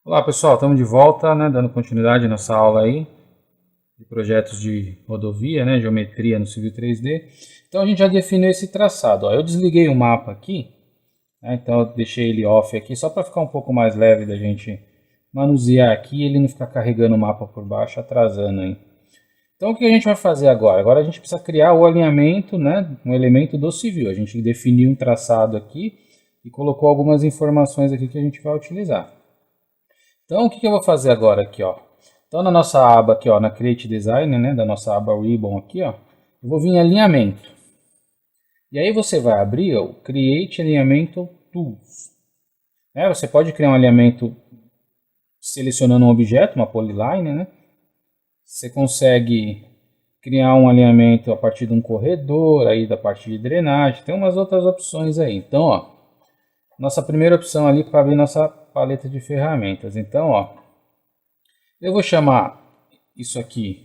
Olá pessoal, estamos de volta, né, dando continuidade à nossa aula aí de projetos de rodovia, né, geometria no Civil 3D. Então a gente já definiu esse traçado. Ó. Eu desliguei o mapa aqui, né, então eu deixei ele off aqui só para ficar um pouco mais leve da gente manusear aqui e ele não ficar carregando o mapa por baixo, atrasando aí. Então o que a gente vai fazer agora? Agora a gente precisa criar o alinhamento, né, um elemento do civil. A gente definiu um traçado aqui e colocou algumas informações aqui que a gente vai utilizar. Então, o que eu vou fazer agora aqui, ó? Então, na nossa aba aqui, ó, na Create Design, né, da nossa aba Ribbon aqui, ó, eu vou vir em Alinhamento. E aí você vai abrir o Create Alinhamento Tools. Você pode criar um alinhamento selecionando um objeto, uma polyline, né? Você consegue criar um alinhamento a partir de um corredor, aí da parte de drenagem, tem umas outras opções aí. Então, ó, nossa primeira opção ali para abrir nossa paleta de ferramentas. Então, ó, eu vou chamar isso aqui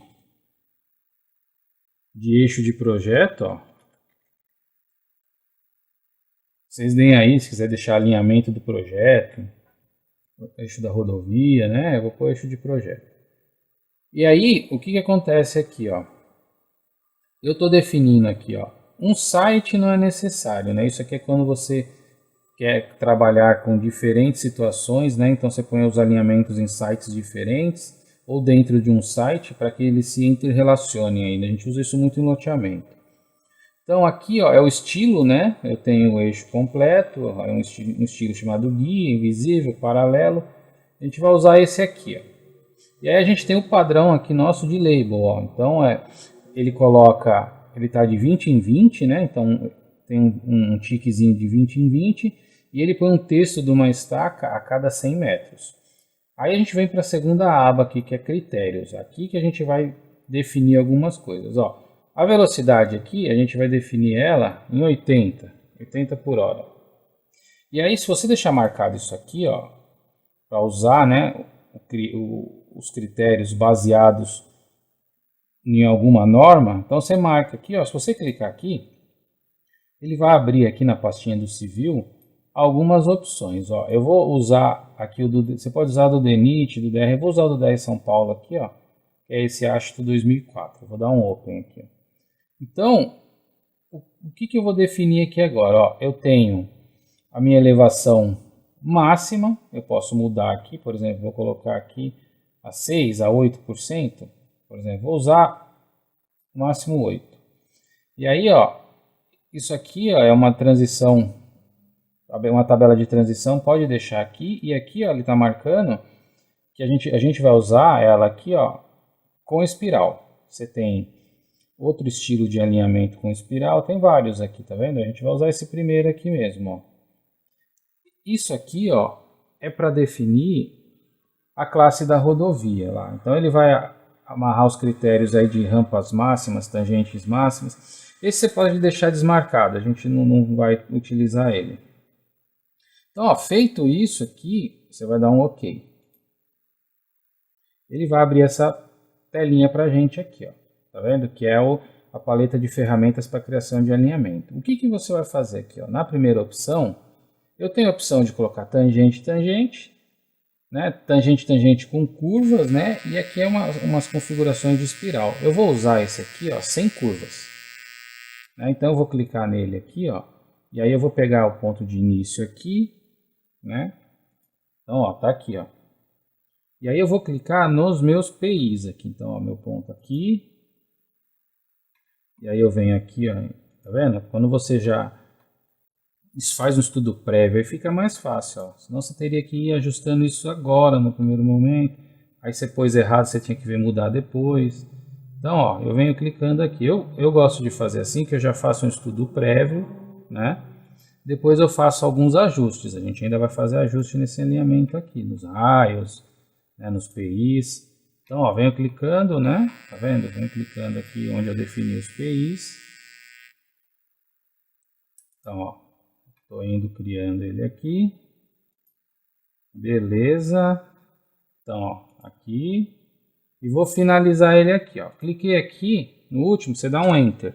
de eixo de projeto, ó. Vocês deem aí, se quiser deixar alinhamento do projeto, eixo da rodovia, né? Eu vou pôr eixo de projeto. E aí, o que acontece aqui, ó? Eu estou definindo aqui, ó, um site não é necessário, né? Isso aqui é quando você quer trabalhar com diferentes situações, né? Então você põe os alinhamentos em sites diferentes ou dentro de um site para que eles se interrelacionem ainda. A gente usa isso muito em loteamento. Então aqui, ó, é o estilo, né? Eu tenho o eixo completo, é um estilo chamado guia, invisível, paralelo. A gente vai usar esse aqui, ó. E aí a gente tem o padrão aqui nosso de label, ó. Então ele coloca, ele está de 20 em 20, né? Então tem um tiquezinho de 20 em 20 e ele põe um texto de uma estaca a cada 100 metros. Aí a gente vem para a segunda aba aqui, que é critérios. Aqui que a gente vai definir algumas coisas, ó. A velocidade aqui, a gente vai definir ela em 80 por hora. E aí, se você deixar marcado isso aqui, ó, para usar, né, os critérios baseados em alguma norma, então você marca aqui, ó, se você clicar aqui, ele vai abrir aqui na pastinha do civil algumas opções, ó. Eu vou usar aqui o do, você pode usar do DENIT, do DR, eu vou usar o do DR São Paulo aqui, ó, que é esse ASTO 2004. Eu vou dar um open aqui, ó. Então, o que eu vou definir aqui agora? Ó, eu tenho a minha elevação máxima, eu posso mudar aqui, por exemplo, vou colocar aqui a 6, a 8%, por exemplo, vou usar o máximo 8. E aí, ó, isso aqui, ó, é uma transição, uma tabela de transição, pode deixar aqui, e aqui, ó, ele está marcando que a gente vai usar ela aqui, ó, com espiral. Você tem outro estilo de alinhamento com espiral, tem vários aqui, tá vendo? A gente vai usar esse primeiro aqui mesmo, ó. Isso aqui, ó, é para definir a classe da rodovia lá. Então ele vai amarrar os critérios aí de rampas máximas, tangentes máximas. Esse você pode deixar desmarcado, a gente não vai utilizar ele. Então, ó, feito isso aqui, você vai dar um OK. Ele vai abrir essa telinha para a gente aqui, ó. Tá vendo? Que é a paleta de ferramentas para criação de alinhamento. O que você vai fazer aqui? Ó? Na primeira opção, eu tenho a opção de colocar tangente, tangente, né? Tangente, tangente com curvas, né? E aqui é umas configurações de espiral. Eu vou usar esse aqui, ó, sem curvas. Né? Então eu vou clicar nele aqui, ó, e aí eu vou pegar o ponto de início aqui, né? Então, ó, tá aqui, ó. E aí eu vou clicar nos meus PIs aqui. Então, ó, meu ponto aqui. E aí eu venho aqui, ó, tá vendo? Quando você já faz um estudo prévio, aí fica mais fácil, ó. Senão você teria que ir ajustando isso agora, no primeiro momento. Aí você pôs errado, você tinha que ver mudar depois. Então, ó, eu venho clicando aqui. Eu gosto de fazer assim, que eu já faço um estudo prévio, né? Depois eu faço alguns ajustes. A gente ainda vai fazer ajuste nesse alinhamento aqui, nos raios, né, nos PIs. Então, ó, venho clicando, né? Tá vendo? Venho clicando aqui onde eu defini os PIs. Então, ó, tô indo criando ele aqui. Beleza. Então, ó, aqui. E vou finalizar ele aqui, ó. Cliquei aqui, no último, você dá um Enter.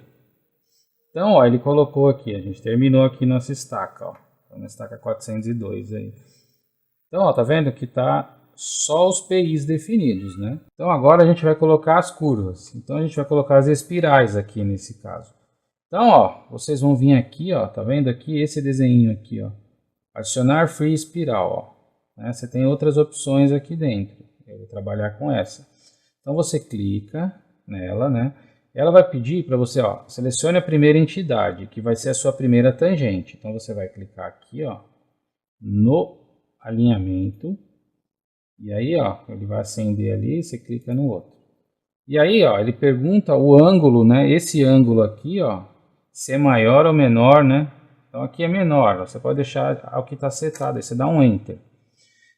Então, ó, ele colocou aqui, a gente terminou aqui nossa estaca, ó. Na estaca 402 aí. Então, ó, tá vendo que tá só os PIs definidos, né? Então agora a gente vai colocar as curvas. Então a gente vai colocar as espirais aqui nesse caso. Então, ó, vocês vão vir aqui, ó, tá vendo aqui esse desenho aqui, ó. Adicionar free espiral, ó. Né? Você tem outras opções aqui dentro. Eu vou trabalhar com essa. Então você clica nela, né? Ela vai pedir para você, ó, selecione a primeira entidade, que vai ser a sua primeira tangente. Então você vai clicar aqui, ó, no alinhamento. E aí, ó, ele vai acender ali, você clica no outro. E aí, ó, ele pergunta o ângulo, né? Esse ângulo aqui, ó, se é maior ou menor, né? Então aqui é menor, ó, você pode deixar ao que está setado, aí você dá um Enter.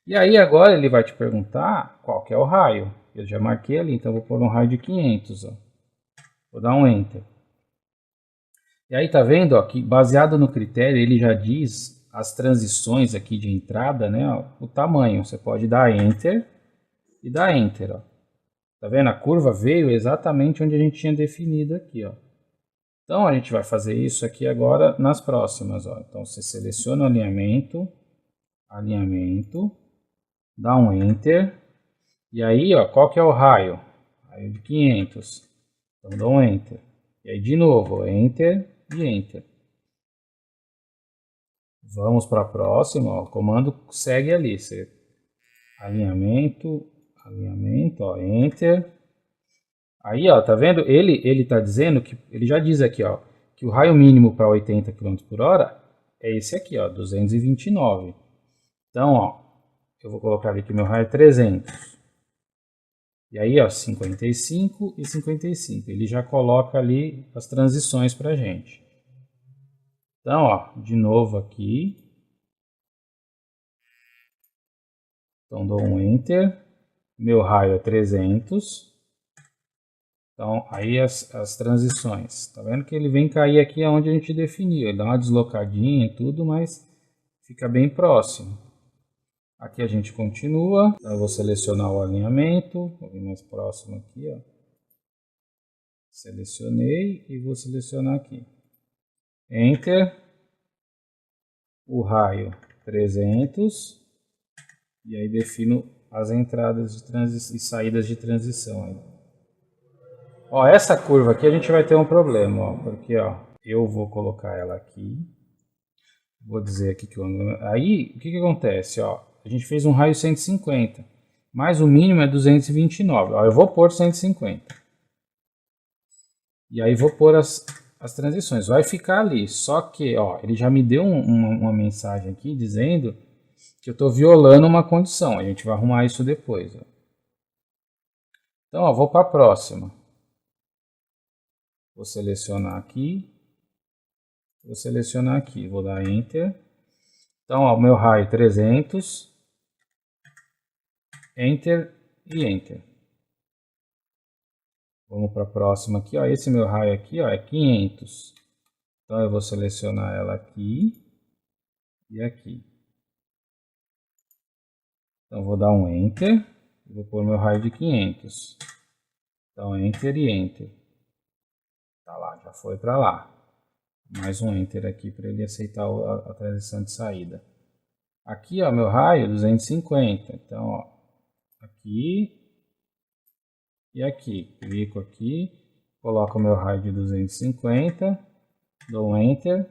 E aí agora ele vai te perguntar qual que é o raio. Eu já marquei ali, então vou pôr um raio de 500, ó. Vou dar um Enter. E aí tá vendo, ó, que baseado no critério ele já diz as transições aqui de entrada, né, ó, o tamanho. Você pode dar Enter e dar Enter, ó. Tá vendo? A curva veio exatamente onde a gente tinha definido aqui, ó. Então a gente vai fazer isso aqui agora nas próximas, ó. Então você seleciona o alinhamento, dá um Enter. E aí, ó, qual que é o raio? Raio de 500. Então dá um Enter. E aí de novo, Enter e Enter. Vamos para a próxima, ó. O comando segue ali. Você... Alinhamento, ó, Enter. Aí, ó, tá vendo? Ele tá dizendo que, ele já diz aqui, ó, que o raio mínimo para 80 km por hora é esse aqui, ó, 229. Então, ó, eu vou colocar ali que o meu raio é 300. E aí, ó, 55 e 55. Ele já coloca ali as transições pra gente. Então, ó, de novo aqui. Então, dou um Enter. Meu raio é 300. Então, aí as transições. Tá vendo que ele vem cair aqui onde a gente definiu. Ele dá uma deslocadinha e tudo, mas fica bem próximo. Aqui a gente continua. Então, eu vou selecionar o alinhamento. Vou vir mais próximo aqui, ó. Selecionei e vou selecionar aqui. Enter. O raio 300. E aí defino as entradas de e saídas de transição aí. Ó, essa curva aqui a gente vai ter um problema, ó, porque ó, eu vou colocar ela aqui, vou dizer aqui que o ângulo... Aí, o que que acontece, ó, a gente fez um raio 150, mas o mínimo é 229, ó, eu vou pôr 150. E aí vou pôr as transições, vai ficar ali, só que, ó, ele já me deu uma mensagem aqui dizendo que eu estou violando uma condição, a gente vai arrumar isso depois, ó. Então, ó, vou para a próxima. Vou selecionar aqui, vou dar Enter. Então, ó, o meu raio 300, Enter e Enter. Vamos para a próxima aqui, ó, esse meu raio aqui, ó, é 500. Então, eu vou selecionar ela aqui e aqui. Então, vou dar um Enter, vou pôr meu raio de 500. Então, Enter e Enter. Tá lá, já foi para lá. Mais um Enter aqui para ele aceitar a transição de saída. Aqui, ó, meu raio 250. Então, ó, aqui e aqui. Clico aqui, coloco o meu raio de 250, dou um Enter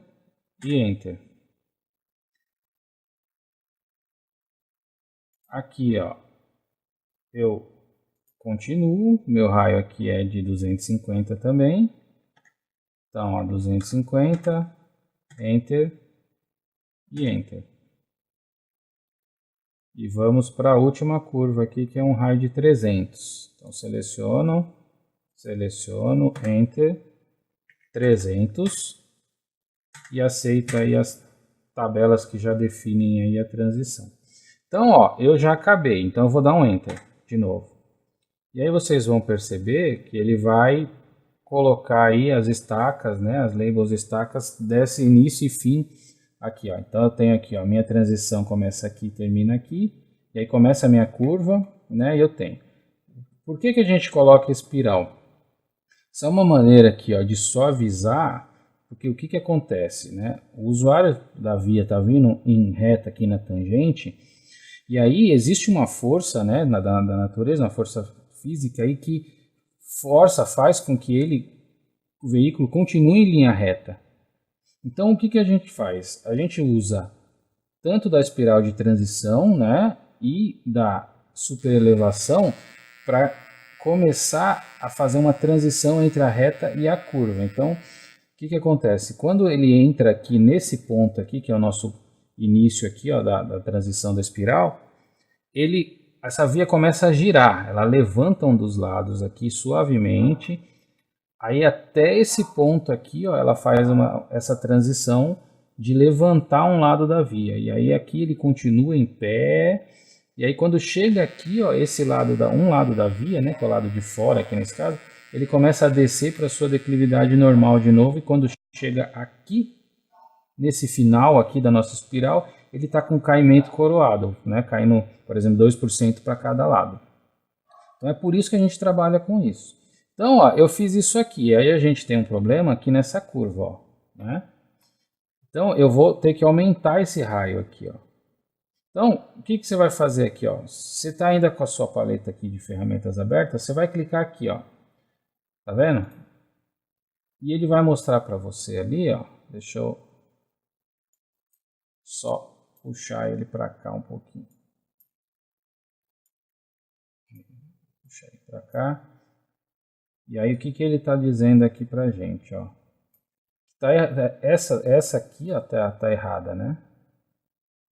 e Enter. Aqui, ó, eu continuo. Meu raio aqui é de 250 também. Então, ó, 250, Enter e Enter. E vamos para a última curva aqui, que é um raio de 300. Então, seleciono, Enter, 300. E aceito aí as tabelas que já definem aí a transição. Então, ó, eu já acabei. Então, eu vou dar um Enter de novo. E aí vocês vão perceber que ele vai colocar aí as estacas, né, as labels estacas desse início e fim aqui, ó. Então eu tenho aqui, ó, minha transição começa aqui, termina aqui, e aí começa a minha curva, né, e eu tenho. Por que que a gente coloca espiral? Isso é uma maneira aqui, ó, de suavizar, porque o que que acontece, né? O usuário da via está vindo em reta aqui na tangente, E aí existe uma força, né, da natureza, uma força física aí que faz com que o veículo continue em linha reta. Então o que, que a gente faz? A gente usa tanto da espiral de transição, né, e da superelevação para começar a fazer uma transição entre a reta e a curva. Então, o que, que acontece? Quando ele entra aqui nesse ponto aqui, que é o nosso início aqui, ó, da transição da espiral, essa via começa a girar, ela levanta um dos lados aqui suavemente, aí até esse ponto aqui, ó, ela faz essa transição de levantar um lado da via, e aí aqui ele continua em pé, e aí quando chega aqui, ó, um lado da via, né, que é o lado de fora aqui nesse caso, ele começa a descer para sua declividade normal de novo, e quando chega aqui, nesse final aqui da nossa espiral, ele está com caimento coroado, né, caindo, por exemplo, 2% para cada lado. Então é por isso que a gente trabalha com isso. Então, ó, eu fiz isso aqui, aí a gente tem um problema aqui nessa curva, ó, né? Então eu vou ter que aumentar esse raio aqui, ó. Então, o que, que você vai fazer aqui, ó? Você está ainda com a sua paleta aqui de ferramentas aberta, você vai clicar aqui, ó. Tá vendo? E ele vai mostrar para você ali, ó. Deixa eu só puxar ele para cá um pouquinho. Puxar ele para cá. E aí o que, que ele está dizendo aqui para gente, ó? Essa aqui, ó, tá errada, né?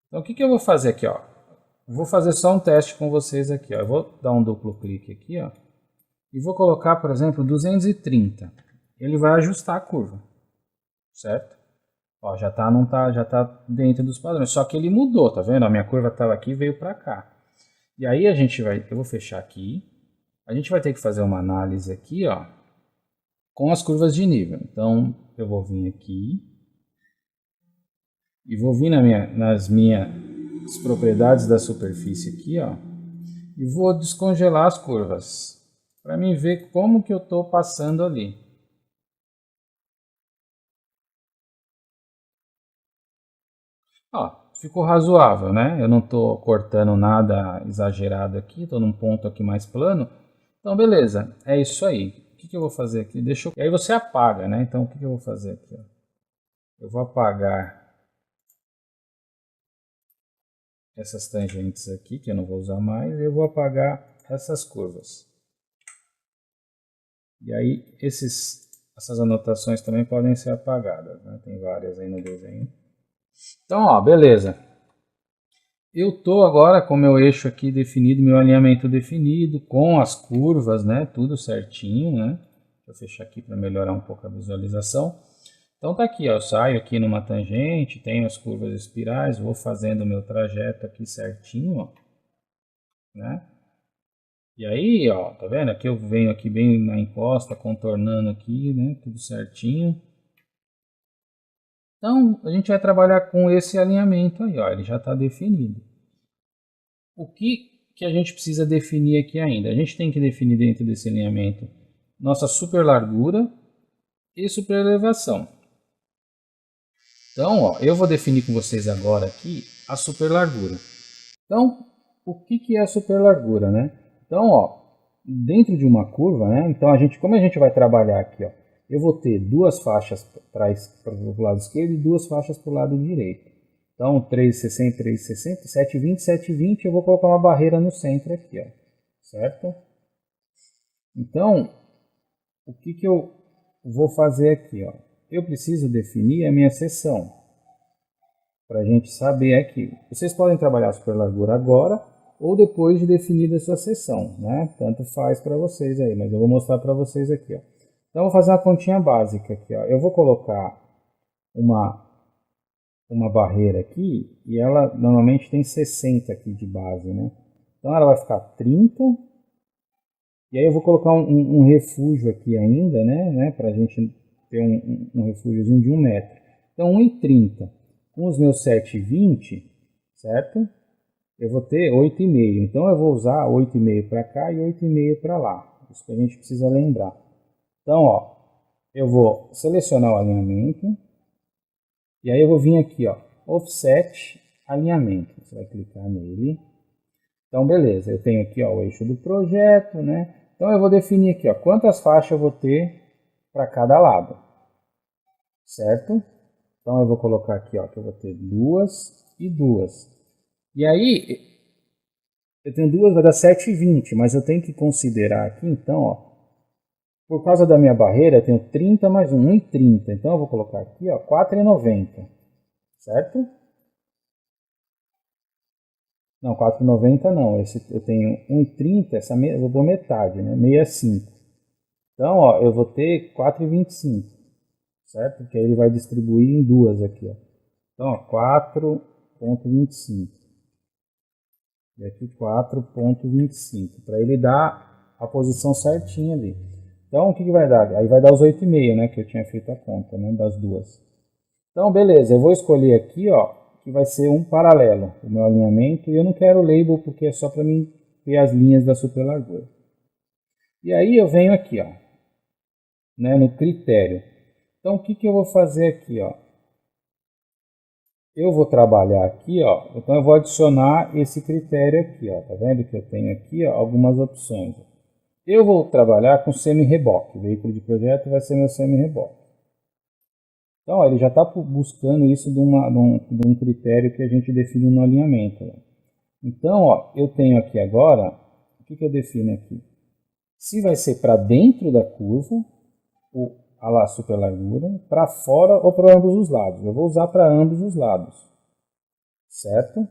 Então o que, que eu vou fazer aqui, ó? Vou fazer só um teste com vocês aqui, ó. Eu vou dar um duplo clique aqui, ó. E vou colocar, por exemplo, 230. Ele vai ajustar a curva, certo? Ó, já tá dentro dos padrões. Só que ele mudou, tá vendo? A minha curva estava aqui e veio para cá. E aí eu vou fechar aqui. A gente vai ter que fazer uma análise aqui, ó, com as curvas de nível. Então eu vou vir aqui e vou vir nas minhas propriedades da superfície aqui, ó, e vou descongelar as curvas para mim ver como que eu estou passando ali. Ó, ficou razoável, né? Eu não estou cortando nada exagerado aqui, estou num ponto aqui mais plano. Então, beleza, é isso aí. O que, que eu vou fazer aqui? E aí você apaga, né? Então, o que, que eu vou fazer aqui? Ó? Eu vou apagar essas tangentes aqui, que eu não vou usar mais, e eu vou apagar essas curvas. E aí, essas anotações também podem ser apagadas, né? Tem várias aí no desenho. Então, ó, beleza. Eu estou agora com meu eixo aqui definido, meu alinhamento definido, com as curvas, né? Tudo certinho, né? Deixa eu fechar aqui para melhorar um pouco a visualização. Então tá aqui, ó, eu saio aqui numa tangente, tenho as curvas espirais, vou fazendo o meu trajeto aqui certinho, ó, né? E aí, ó, tá vendo? Aqui eu venho aqui bem na encosta, contornando aqui, né? Tudo certinho. Então, a gente vai trabalhar com esse alinhamento aí, ó, ele já está definido. O que a gente precisa definir aqui ainda? A gente tem que definir dentro desse alinhamento nossa super largura e super elevação. Então, ó, eu vou definir com vocês agora aqui a super largura. Então, o que é a super largura, né? Então, ó, dentro de uma curva, né? Então, como a gente vai trabalhar aqui, ó, eu vou ter duas faixas para o lado esquerdo e duas faixas para o lado direito. Então, 360, 360, 720, 720, eu vou colocar uma barreira no centro aqui, ó, certo? Então, o que eu vou fazer aqui, ó? Eu preciso definir a minha seção, para a gente saber aqui. Vocês podem trabalhar a super largura agora ou depois de definir essa seção, né? Tanto faz para vocês aí, mas eu vou mostrar para vocês aqui, ó. Então, eu vou fazer uma continha básica aqui, ó. Eu vou colocar uma barreira aqui e ela normalmente tem 60 aqui de base, né? Então, ela vai ficar 30. E aí eu vou colocar um refúgio aqui ainda, né? Para a gente ter um refúgiozinho de 1 metro. Então, 1,30. Com os meus 7,20, certo? Eu vou ter 8,5. Então, eu vou usar 8,5 para cá e 8,5 para lá. Isso que a gente precisa lembrar. Então, ó, eu vou selecionar o alinhamento. E aí eu vou vir aqui, ó, Offset Alinhamento. Você vai clicar nele. Então, beleza, eu tenho aqui ó, o eixo do projeto, né? Então eu vou definir aqui ó, quantas faixas eu vou ter para cada lado, certo? Então eu vou colocar aqui ó, que eu vou ter duas e duas. E aí, eu tenho duas, vai dar 7,20, mas eu tenho que considerar aqui, então, ó, por causa da minha barreira, eu tenho 30 mais 1, 1,30. Então eu vou colocar aqui, ó, 4,90, certo? Não, 4,90 não, esse, eu tenho 1,30, eu vou pôr metade, né, 65. Então, ó, eu vou ter 4,25, certo? Que aí ele vai distribuir em duas aqui, ó. Então, ó, 4,25. E aqui 4,25, para ele dar a posição certinha ali. Então, o que vai dar? Aí vai dar os 8,5, né, que eu tinha feito a conta, né, das duas. Então, beleza, eu vou escolher aqui, ó, que vai ser um paralelo, o meu alinhamento, e eu não quero label porque é só para mim ver as linhas da superlargura. E aí eu venho aqui, ó, né, no critério. Então, o que eu vou fazer aqui, ó? Eu vou trabalhar aqui, ó, então eu vou adicionar esse critério aqui, ó, tá vendo que eu tenho aqui, ó, algumas opções. Eu vou trabalhar com semi-reboque, o veículo de projeto vai ser meu semi-reboque. Então, ó, ele já está buscando isso de um critério que a gente define no alinhamento. Ó. Então, ó, eu tenho aqui agora, o que eu defino aqui? Se vai ser para dentro da curva, a superlargura, para fora ou para ambos os lados. Eu vou usar para ambos os lados, certo?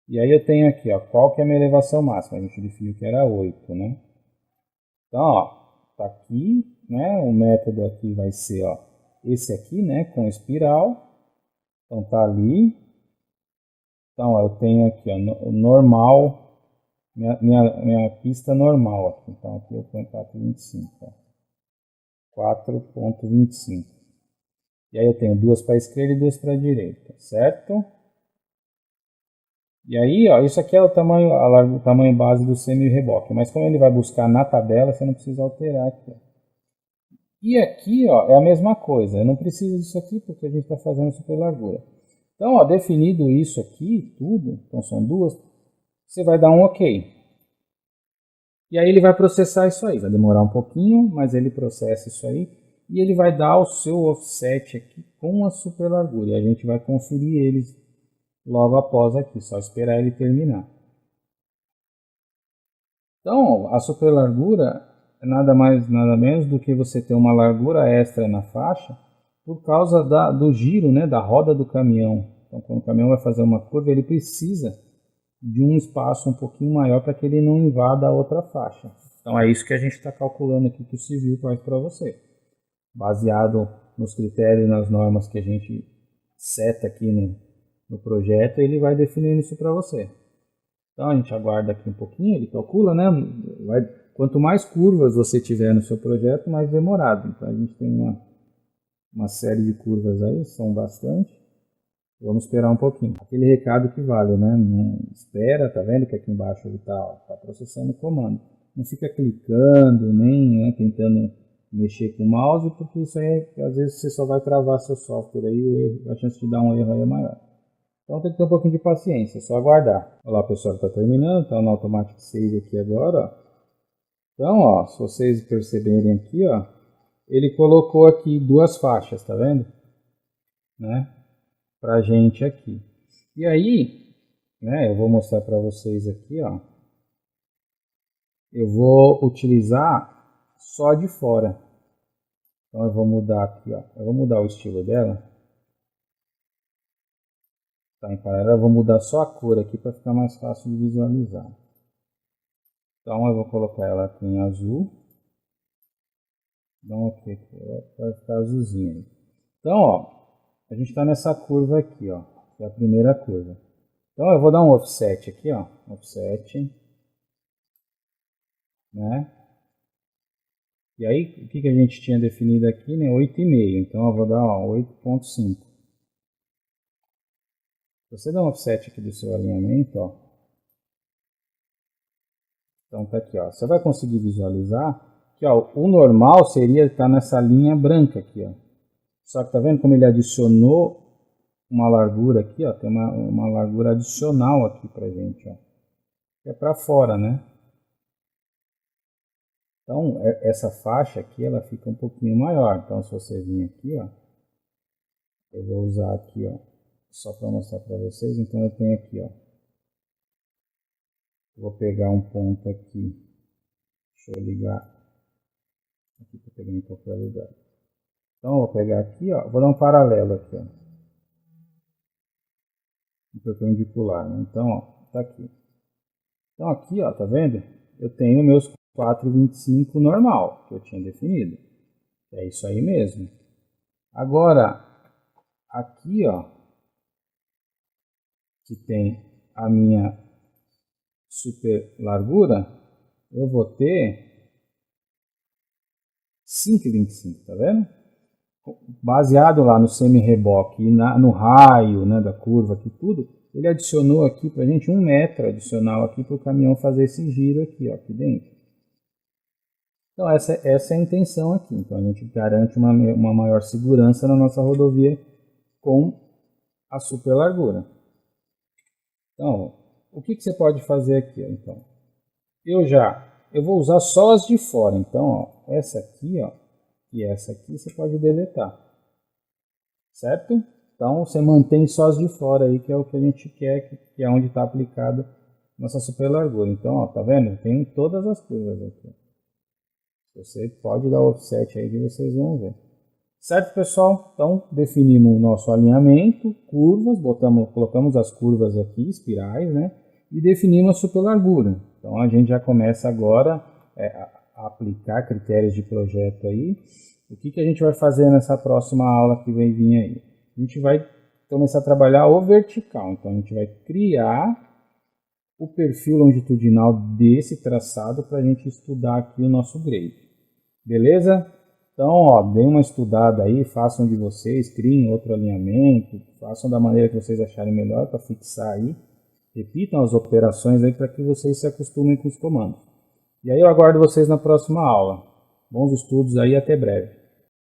E aí eu tenho aqui, ó, qual que é a minha elevação máxima? A gente definiu que era 8, né? Então, ó, tá aqui, né? O método aqui vai ser, ó, esse aqui, né, com espiral. Então tá ali. Então, ó, eu tenho aqui, ó, o normal, minha pista normal aqui. Então aqui eu ponho 4,25, ó. 4,25. E aí eu tenho duas para a esquerda e duas para a direita, certo? E aí, ó, isso aqui é o tamanho base do semi-reboque, mas como ele vai buscar na tabela, você não precisa alterar aqui. E aqui, ó, é a mesma coisa, eu não preciso disso aqui porque a gente está fazendo superlargura. Então, ó, definido isso aqui, tudo, então são duas, você vai dar um OK. E aí ele vai processar isso aí, vai demorar um pouquinho, mas ele processa isso aí, e ele vai dar o seu offset aqui com a superlargura, e a gente vai conferir eles logo após aqui, só esperar ele terminar. Então, a superlargura é nada mais, nada menos do que você ter uma largura extra na faixa por causa do giro, né, da roda do caminhão. Então, quando o caminhão vai fazer uma curva, ele precisa de um espaço um pouquinho maior para que ele não invada a outra faixa. Então, é isso que a gente está calculando aqui que o civil faz para você. Baseado nos critérios e nas normas que a gente seta aqui no projeto, ele vai definindo isso para você. Então a gente aguarda aqui um pouquinho, ele calcula, né? Quanto mais curvas você tiver no seu projeto, mais demorado. Então a gente tem uma série de curvas aí, são bastante. Vamos esperar um pouquinho. Aquele recado que vale, né? Não espera, tá vendo que aqui embaixo ele tá processando o comando. Não fica clicando, nem, né, tentando mexer com o mouse, porque isso aí, às vezes, você só vai travar seu software aí, a chance de dar um erro aí é maior. Então tem que ter um pouquinho de paciência, é só aguardar. Olha lá, pessoal, está terminando, está no Automatic Save aqui agora. Ó. Então, ó, se vocês perceberem aqui, ó, ele colocou aqui duas faixas, tá vendo? Né? Pra gente aqui. E aí, né, eu vou mostrar para vocês aqui, ó. Eu vou utilizar só de fora. Então eu vou mudar aqui, ó. Eu vou mudar o estilo dela. Tá, em paralelo, eu vou mudar só a cor aqui para ficar mais fácil de visualizar. Então eu vou colocar ela aqui em azul. Então aqui, vai ficar azulzinho. Então, ó, a gente está nessa curva aqui, ó, que é a primeira curva. Então eu vou dar um offset aqui, ó, offset, né? E aí, o que a gente tinha definido aqui, né, 8,5. Então eu vou dar, ó, 8,5. Você dá um offset aqui do seu alinhamento, ó. Então tá aqui, ó. Você vai conseguir visualizar que, ó, o normal seria estar nessa linha branca aqui, ó. Só que tá vendo como ele adicionou uma largura aqui, ó. Tem uma largura adicional aqui pra gente, ó. é para fora, né? Então, essa faixa aqui, ela fica um pouquinho maior. Então, se você vir aqui, ó, eu vou usar aqui, ó, só para mostrar para vocês. Então, eu tenho aqui, ó, vou pegar um ponto aqui, deixa eu ligar aqui para pegar em qualquer lugar. Então, eu vou pegar aqui, ó, vou dar um paralelo aqui, ó, um perpendicular, né? Então, ó, tá aqui. Então, aqui, ó, tá vendo? Eu tenho meus 4,25 normal, que eu tinha definido. É isso aí mesmo. Agora, aqui, ó, que tem a minha super largura, eu vou ter 5,25, tá vendo? Baseado lá no semi-reboque e no raio, né, da curva aqui tudo, ele adicionou aqui pra gente 1 metro adicional aqui para o caminhão fazer esse giro aqui, ó, aqui dentro. Então essa é a intenção aqui. Então a gente garante uma maior segurança na nossa rodovia com a super largura. Então, o que você pode fazer aqui? Ó? Então, eu vou usar só as de fora. Então, ó, essa aqui, ó, e essa aqui você pode deletar, certo? Então você mantém só as de fora aí, que é o que a gente quer, que é onde está aplicado nossa super largura. Então, ó, tá vendo? Tem todas as curvas aqui. Você pode dar offset aí que vocês vão ver. Certo, pessoal? Então, definimos o nosso alinhamento, curvas, colocamos as curvas aqui, espirais, né? E definimos a super largura. Então, a gente já começa agora a aplicar critérios de projeto aí. O que a gente vai fazer nessa próxima aula que vai vir aí? A gente vai começar a trabalhar o vertical. Então, a gente vai criar o perfil longitudinal desse traçado para a gente estudar aqui o nosso grade. Beleza? Então, ó, deem uma estudada aí, façam de vocês, criem outro alinhamento, façam da maneira que vocês acharem melhor para fixar aí. Repitam as operações aí para que vocês se acostumem com os comandos. E aí eu aguardo vocês na próxima aula. Bons estudos aí, até breve.